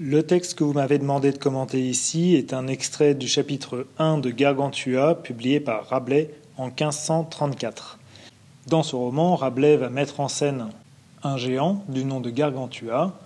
Le texte que vous m'avez demandé de commenter ici est un extrait du chapitre 1 de Gargantua, publié par Rabelais en 1534. Dans ce roman, Rabelais va mettre en scène un géant du nom de Gargantua,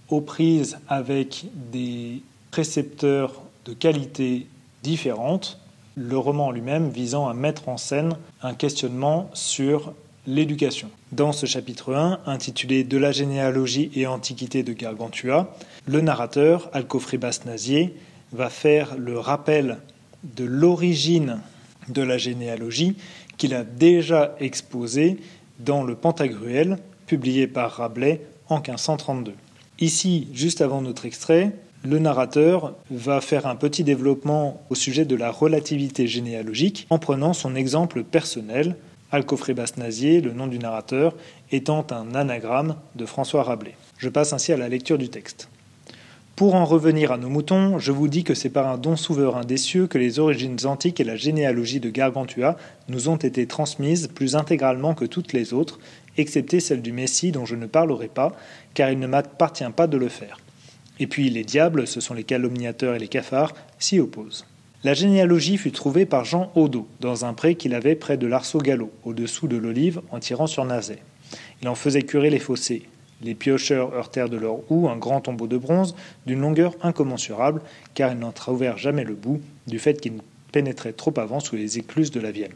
aux prises avec des précepteurs de qualité différentes, le roman lui-même visant à mettre en scène un questionnement sur l'éducation. Dans ce chapitre 1, intitulé « De la généalogie et antiquité de Gargantua », le narrateur, Alcofribas Nazier, va faire le rappel de l'origine de la généalogie qu'il a déjà exposée dans le Pantagruel, publié par Rabelais en 1532. Ici, juste avant notre extrait, le narrateur va faire un petit développement au sujet de la relativité généalogique en prenant son exemple personnel, Alcofribas Nazier, le nom du narrateur, étant un anagramme de François Rabelais. Je passe ainsi à la lecture du texte. Pour en revenir à nos moutons, je vous dis que c'est par un don souverain des cieux que les origines antiques et la généalogie de Gargantua nous ont été transmises plus intégralement que toutes les autres, excepté celle du Messie dont je ne parlerai pas, car il ne m'appartient pas de le faire. Et puis les diables, ce sont les calomniateurs et les cafards, s'y opposent. La généalogie fut trouvée par Jean Odo, dans un pré qu'il avait près de l'Arceau-Gallo, au-dessous de l'Olive, en tirant sur Nazay. Il en faisait curer les fossés. Les piocheurs heurtèrent de leur houe un grand tombeau de bronze d'une longueur incommensurable, car ils n'en trouvèrent jamais le bout, du fait qu'il pénétrait trop avant sous les écluses de la Vienne.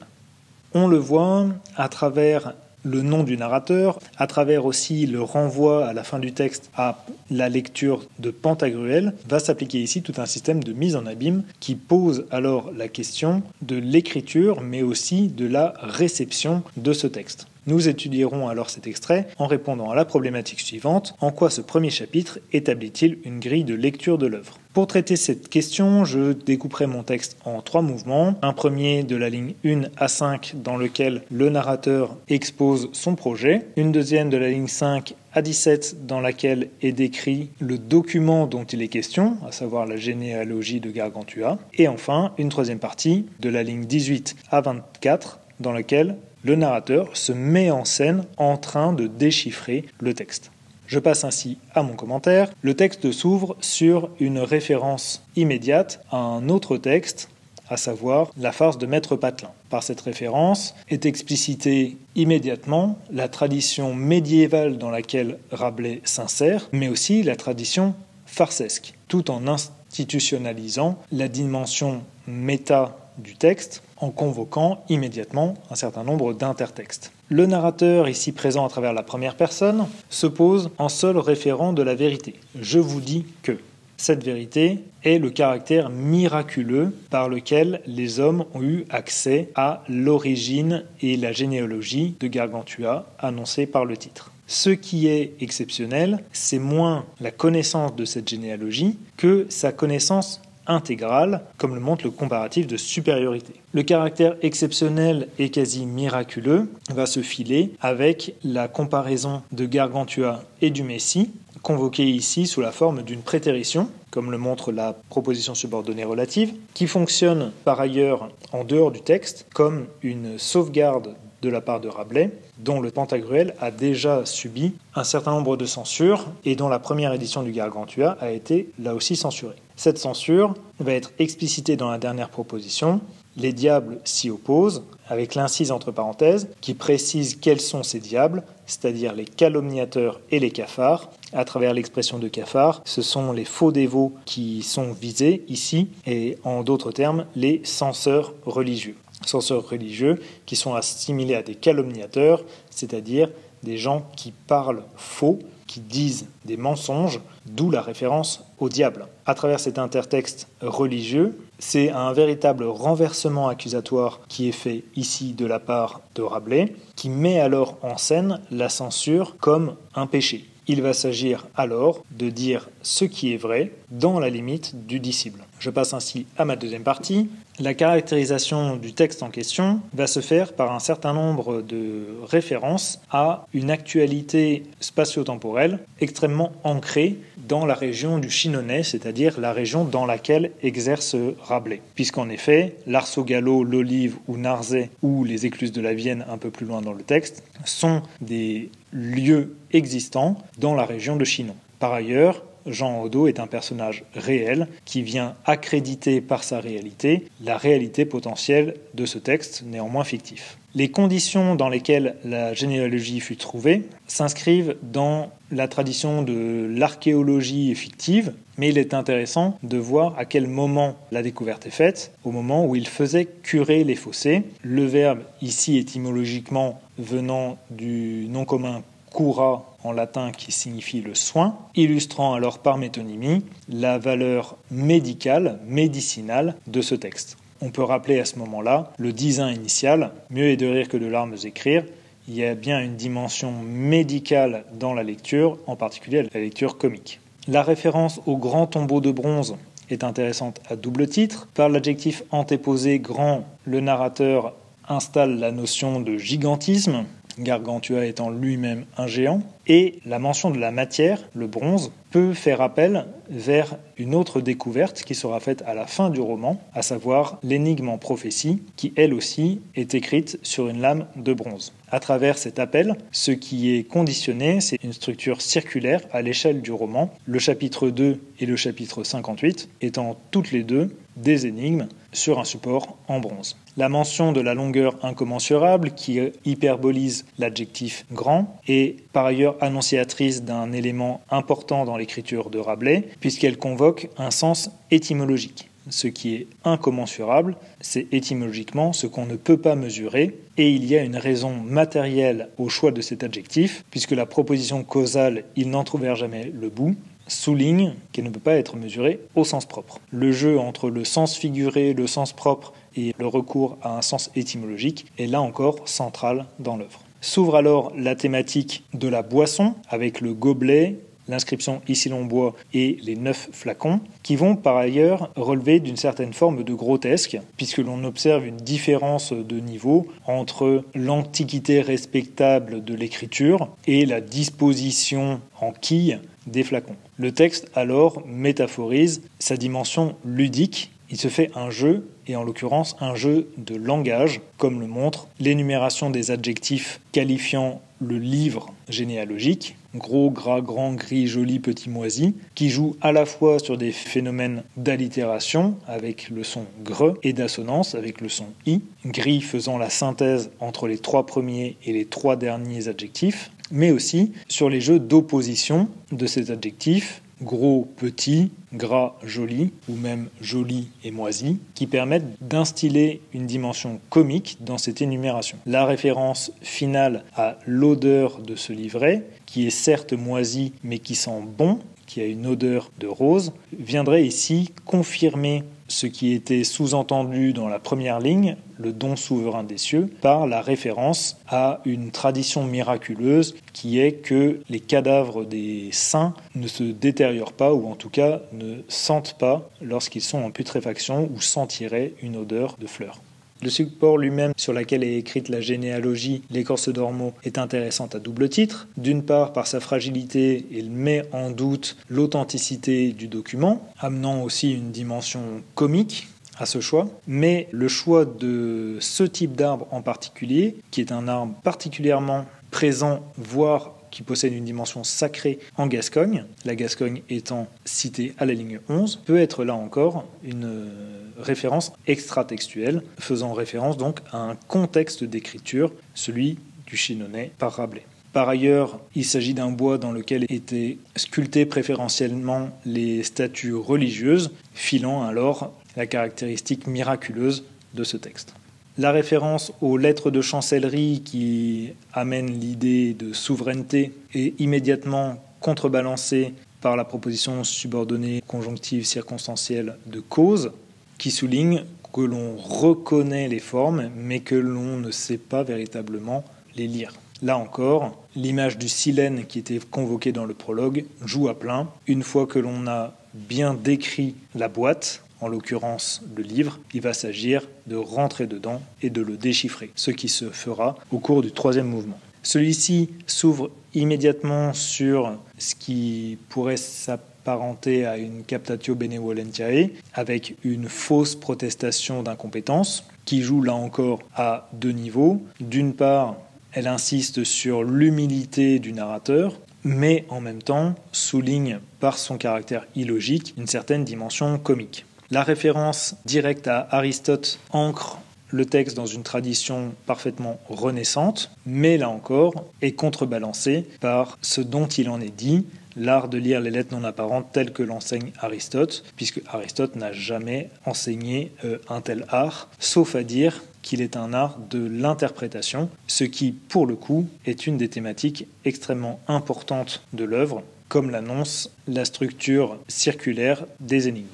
On le voit à travers le nom du narrateur, à travers aussi le renvoi à la fin du texte à la lecture de Pantagruel, va s'appliquer ici tout un système de mise en abîme qui pose alors la question de l'écriture, mais aussi de la réception de ce texte. Nous étudierons alors cet extrait en répondant à la problématique suivante: en quoi ce premier chapitre établit-il une grille de lecture de l'œuvre? Pour traiter cette question, je découperai mon texte en 3 mouvements. Un premier de la ligne 1 à 5 dans lequel le narrateur expose son projet. Une deuxième de la ligne 5 à 17 dans laquelle est décrit le document dont il est question, à savoir la généalogie de Gargantua. Et enfin, une troisième partie de la ligne 18 à 24 dans laquelle le narrateur se met en scène en train de déchiffrer le texte. Je passe ainsi à mon commentaire. Le texte s'ouvre sur une référence immédiate à un autre texte, à savoir la farce de Maître Patelin. Par cette référence est explicitée immédiatement la tradition médiévale dans laquelle Rabelais s'insère, mais aussi la tradition farcesque, tout en institutionnalisant la dimension méta du texte en convoquant immédiatement un certain nombre d'intertextes. Le narrateur, ici présent à travers la première personne, se pose en seul référent de la vérité. Je vous dis que cette vérité est le caractère miraculeux par lequel les hommes ont eu accès à l'origine et la généalogie de Gargantua annoncée par le titre. Ce qui est exceptionnel, c'est moins la connaissance de cette généalogie que sa connaissance intégrale, comme le montre le comparatif de supériorité. Le caractère exceptionnel et quasi miraculeux va se filer avec la comparaison de Gargantua et du Messie, convoquée ici sous la forme d'une prétérition, comme le montre la proposition subordonnée relative, qui fonctionne par ailleurs en dehors du texte comme une sauvegarde de la part de Rabelais, dont le Pantagruel a déjà subi un certain nombre de censures et dont la première édition du Gargantua a été là aussi censurée. Cette censure va être explicitée dans la dernière proposition. Les diables s'y opposent, avec l'incise entre parenthèses, qui précise quels sont ces diables, c'est-à-dire les calomniateurs et les cafards. À travers l'expression de cafard, ce sont les faux dévots qui sont visés ici, et en d'autres termes, les censeurs religieux. Censeurs religieux qui sont assimilés à des calomniateurs, c'est-à-dire des gens qui parlent faux, qui disent des mensonges, d'où la référence au diable. À travers cet intertexte religieux, c'est un véritable renversement accusatoire qui est fait ici de la part de Rabelais, qui met alors en scène la censure comme un péché. Il va s'agir alors de dire ce qui est vrai dans la limite du disciple. Je passe ainsi à ma deuxième partie. La caractérisation du texte en question va se faire par un certain nombre de références à une actualité spatio-temporelle extrêmement ancrée dans la région du Chinonais, c'est-à-dire la région dans laquelle exerce Rabelais. Puisqu'en effet, l'Arceau-Gallo, l'Olive ou Narzay ou les écluses de la Vienne un peu plus loin dans le texte sont des lieux existants dans la région de Chinon. Par ailleurs, Jean Odo est un personnage réel qui vient accréditer par sa réalité la réalité potentielle de ce texte, néanmoins fictif. Les conditions dans lesquelles la généalogie fut trouvée s'inscrivent dans la tradition de l'archéologie fictive, mais il est intéressant de voir à quel moment la découverte est faite, au moment où il faisait curer les fossés. Le verbe ici étymologiquement venant du nom commun cura en latin qui signifie le soin, illustrant alors par métonymie la valeur médicale, médicinale de ce texte. On peut rappeler à ce moment-là le disin initial, mieux est de rire que de larmes écrire. Il y a bien une dimension médicale dans la lecture, en particulier la lecture comique. La référence au grand tombeau de bronze est intéressante à double titre. Par l'adjectif antéposé grand, le narrateur installe la notion de gigantisme, Gargantua étant lui-même un géant, et la mention de la matière, le bronze, peut faire appel vers une autre découverte qui sera faite à la fin du roman, à savoir l'énigme en prophétie, qui elle aussi est écrite sur une lame de bronze. À travers cet appel, ce qui est conditionné, c'est une structure circulaire à l'échelle du roman, le chapitre 2 et le chapitre 58 étant toutes les deux des énigmes sur un support en bronze. La mention de la longueur incommensurable qui hyperbolise l'adjectif grand est par ailleurs annonciatrice d'un élément important dans l'écriture de Rabelais puisqu'elle convoque un sens étymologique. Ce qui est incommensurable, c'est étymologiquement ce qu'on ne peut pas mesurer, et il y a une raison matérielle au choix de cet adjectif, puisque la proposition causale « ils n'en trouvèrent jamais le bout » souligne qu'elle ne peut pas être mesurée au sens propre. Le jeu entre le sens figuré, le sens propre et le recours à un sens étymologique est là encore central dans l'œuvre. S'ouvre alors la thématique de la boisson, avec le gobelet, l'inscription « Ici l'on boit » et les 9 flacons, qui vont par ailleurs relever d'une certaine forme de grotesque, puisque l'on observe une différence de niveau entre l'antiquité respectable de l'écriture et la disposition en quille des flacons. Le texte alors métaphorise sa dimension ludique. Il se fait un jeu, et en l'occurrence un jeu de langage, comme le montre l'énumération des adjectifs qualifiant le livre généalogique, gros, gras, grand, gris, joli, petit, moisi, qui joue à la fois sur des phénomènes d'allitération avec le son gre et d'assonance avec le son i, gris faisant la synthèse entre les 3 premiers et les 3 derniers adjectifs, mais aussi sur les jeux d'opposition de ces adjectifs, gros, petit, gras, joli, ou même joli et moisi, qui permettent d'instiller une dimension comique dans cette énumération. La référence finale à l'odeur de ce livret, qui est certes moisi, mais qui sent bon, qui a une odeur de rose, viendrait ici confirmer ce qui était sous-entendu dans la première ligne, le don souverain des cieux, par la référence à une tradition miraculeuse qui est que les cadavres des saints ne se détériorent pas, ou en tout cas ne sentent pas lorsqu'ils sont en putréfaction ou sentiraient une odeur de fleurs. Le support lui-même sur lequel est écrite la généalogie, l'écorce d'Ormeaux, est intéressante à double titre. D'une part, par sa fragilité, il met en doute l'authenticité du document, amenant aussi une dimension comique à ce choix. Mais le choix de ce type d'arbre en particulier, qui est un arbre particulièrement présent, voire qui possède une dimension sacrée en Gascogne, la Gascogne étant citée à la ligne 11, peut être là encore une référence extratextuelle, faisant référence donc à un contexte d'écriture, celui du Chignonais par Rabelais. Par ailleurs, il s'agit d'un bois dans lequel étaient sculptées préférentiellement les statues religieuses, filant alors la caractéristique miraculeuse de ce texte. La référence aux lettres de chancellerie qui amène l'idée de souveraineté est immédiatement contrebalancée par la proposition subordonnée conjonctive circonstancielle de cause, qui souligne que l'on reconnaît les formes, mais que l'on ne sait pas véritablement les lire. Là encore, l'image du silène qui était convoquée dans le prologue joue à plein. Une fois que l'on a bien décrit la boîte, en l'occurrence le livre, il va s'agir de rentrer dedans et de le déchiffrer, ce qui se fera au cours du 3e mouvement. Celui-ci s'ouvre immédiatement sur ce qui pourrait s'apparenter à une captatio benevolentiae, avec une fausse protestation d'incompétence, qui joue là encore à 2 niveaux. D'une part, elle insiste sur l'humilité du narrateur, mais en même temps souligne par son caractère illogique une certaine dimension comique. La référence directe à Aristote ancre le texte dans une tradition parfaitement renaissante, mais là encore est contrebalancée par ce dont il en est dit, l'art de lire les lettres non apparentes tel que l'enseigne Aristote, puisque Aristote n'a jamais enseigné un tel art, sauf à dire qu'il est un art de l'interprétation, ce qui, pour le coup, est une des thématiques extrêmement importantes de l'œuvre, comme l'annonce la structure circulaire des énigmes.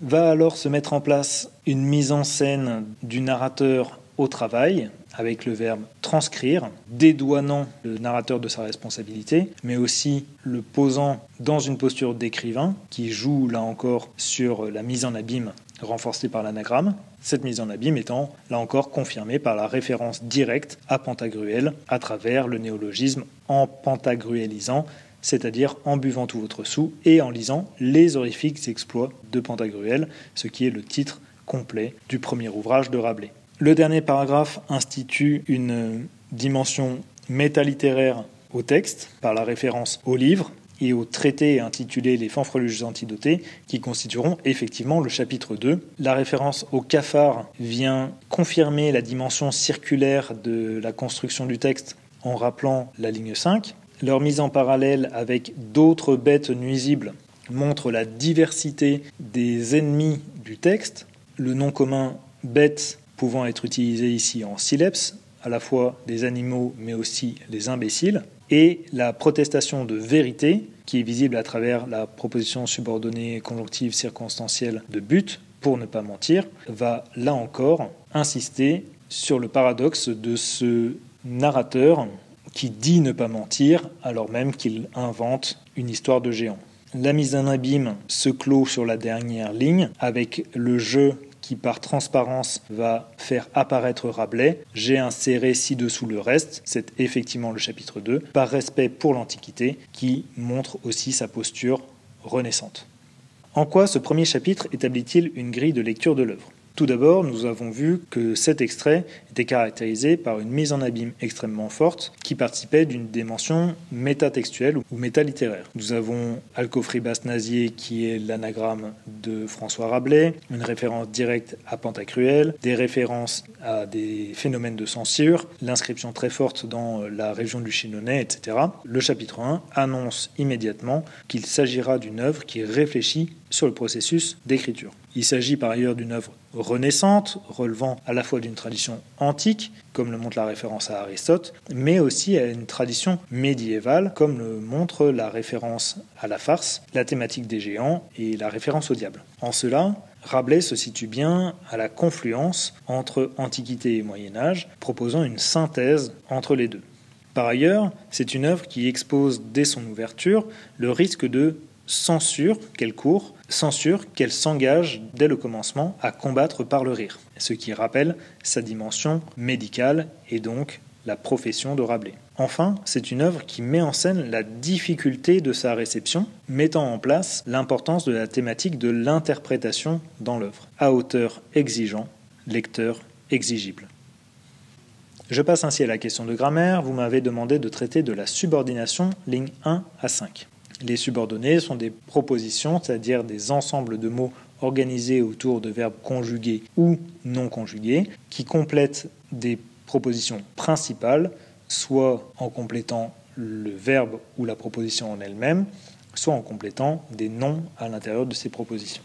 Va alors se mettre en place une mise en scène du narrateur au travail, avec le verbe transcrire, dédouanant le narrateur de sa responsabilité, mais aussi le posant dans une posture d'écrivain, qui joue là encore sur la mise en abîme renforcée par l'anagramme, cette mise en abîme étant là encore confirmée par la référence directe à Pantagruel à travers le néologisme en pantagruélisant, c'est-à-dire en buvant tout votre soûl et en lisant les horrifiques exploits de Pantagruel, ce qui est le titre complet du premier ouvrage de Rabelais. Le dernier paragraphe institue une dimension métalittéraire au texte par la référence au livre et au traité intitulé « Les fanfreluches antidotés » qui constitueront effectivement le chapitre 2. La référence au cafard vient confirmer la dimension circulaire de la construction du texte en rappelant la ligne 5. Leur mise en parallèle avec d'autres bêtes nuisibles montre la diversité des ennemis du texte. Le nom commun « bête » pouvant être utilisé ici en sileps, à la fois des animaux mais aussi les imbéciles, et la protestation de vérité, qui est visible à travers la proposition subordonnée conjonctive circonstancielle de but, pour ne pas mentir, va là encore insister sur le paradoxe de ce narrateur qui dit ne pas mentir alors même qu'il invente une histoire de géant. La mise en abîme se clôt sur la dernière ligne avec le jeu qui par transparence va faire apparaître Rabelais. J'ai inséré ci-dessous le reste, c'est effectivement le chapitre 2, par respect pour l'Antiquité, qui montre aussi sa posture renaissante. En quoi ce premier chapitre établit-il une grille de lecture de l'œuvre ? Tout d'abord, nous avons vu que cet extrait était caractérisé par une mise en abîme extrêmement forte qui participait d'une dimension métatextuelle ou métalittéraire. Nous avons Alcofribas Nazier qui est l'anagramme de François Rabelais, une référence directe à Pantagruel, des références à des phénomènes de censure, l'inscription très forte dans la région du Chinonais, etc. Le chapitre 1 annonce immédiatement qu'il s'agira d'une œuvre qui réfléchit sur le processus d'écriture. Il s'agit par ailleurs d'une œuvre renaissante, relevant à la fois d'une tradition antique, comme le montre la référence à Aristote, mais aussi à une tradition médiévale, comme le montre la référence à la farce, la thématique des géants et la référence au diable. En cela, Rabelais se situe bien à la confluence entre Antiquité et Moyen-Âge, proposant une synthèse entre les deux. Par ailleurs, c'est une œuvre qui expose dès son ouverture le risque de censure qu'elle court, censure qu'elle s'engage dès le commencement à combattre par le rire, ce qui rappelle sa dimension médicale et donc la profession de Rabelais. Enfin, c'est une œuvre qui met en scène la difficulté de sa réception, mettant en place l'importance de la thématique de l'interprétation dans l'œuvre. À auteur exigeant, lecteur exigible. Je passe ainsi à la question de grammaire. Vous m'avez demandé de traiter de la subordination, lignes 1 à 5. Les subordonnées sont des propositions, c'est-à-dire des ensembles de mots organisés autour de verbes conjugués ou non conjugués, qui complètent des propositions principales, soit en complétant le verbe ou la proposition en elle-même, soit en complétant des noms à l'intérieur de ces propositions.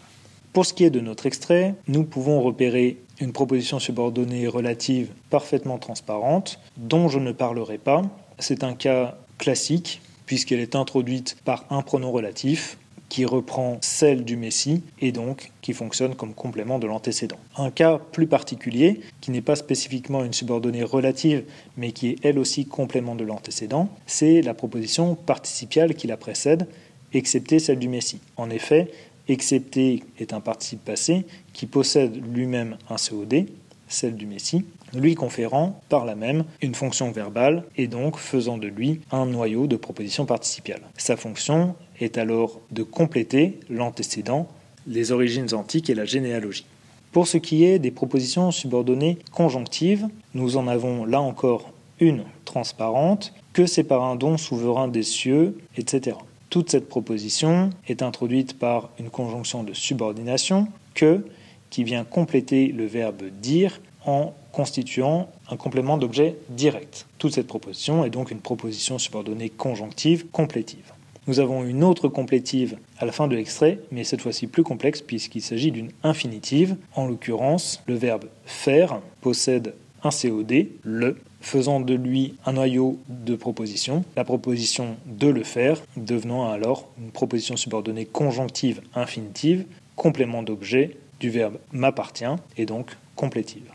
Pour ce qui est de notre extrait, nous pouvons repérer une proposition subordonnée relative parfaitement transparente, dont je ne parlerai pas. C'est un cas classique, puisqu'elle est introduite par un pronom relatif qui reprend celle du Messie et donc qui fonctionne comme complément de l'antécédent. Un cas plus particulier, qui n'est pas spécifiquement une subordonnée relative, mais qui est elle aussi complément de l'antécédent, c'est la proposition participiale qui la précède, excepté celle du Messie. En effet, excepté est un participe passé qui possède lui-même un COD, celle du Messie, lui conférant par là même une fonction verbale et donc faisant de lui un noyau de proposition participiale. Sa fonction est alors de compléter l'antécédent, les origines antiques et la généalogie. Pour ce qui est des propositions subordonnées conjonctives, nous en avons là encore une transparente que c'est par un don souverain des cieux, etc. Toute cette proposition est introduite par une conjonction de subordination, que, qui vient compléter le verbe dire en constituant un complément d'objet direct. Toute cette proposition est donc une proposition subordonnée conjonctive complétive. Nous avons une autre complétive à la fin de l'extrait, mais cette fois-ci plus complexe puisqu'il s'agit d'une infinitive. En l'occurrence, le verbe faire possède un COD, le, faisant de lui un noyau de proposition, la proposition de le faire, devenant alors une proposition subordonnée conjonctive infinitive, complément d'objet du verbe m'appartient, et donc complétive.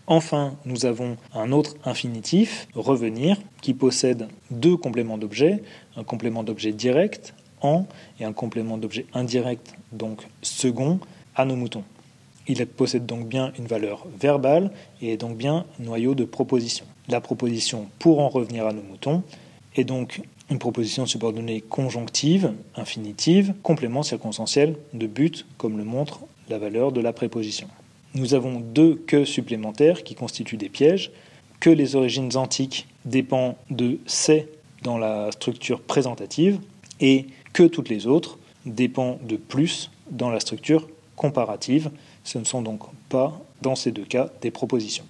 Enfin, nous avons un autre infinitif, revenir, qui possède deux compléments d'objet, un complément d'objet direct, en, et un complément d'objet indirect, donc second, à nos moutons. Il possède donc bien une valeur verbale et est donc bien noyau de proposition. La proposition pour en revenir à nos moutons est donc une proposition subordonnée conjonctive, infinitive, complément circonstanciel de but, comme le montre la valeur de la préposition. Nous avons deux que supplémentaires qui constituent des pièges. Que les origines antiques dépendent de c'est dans la structure présentative et que toutes les autres dépendent de plus dans la structure comparative. Ce ne sont donc pas, dans ces deux cas, des propositions.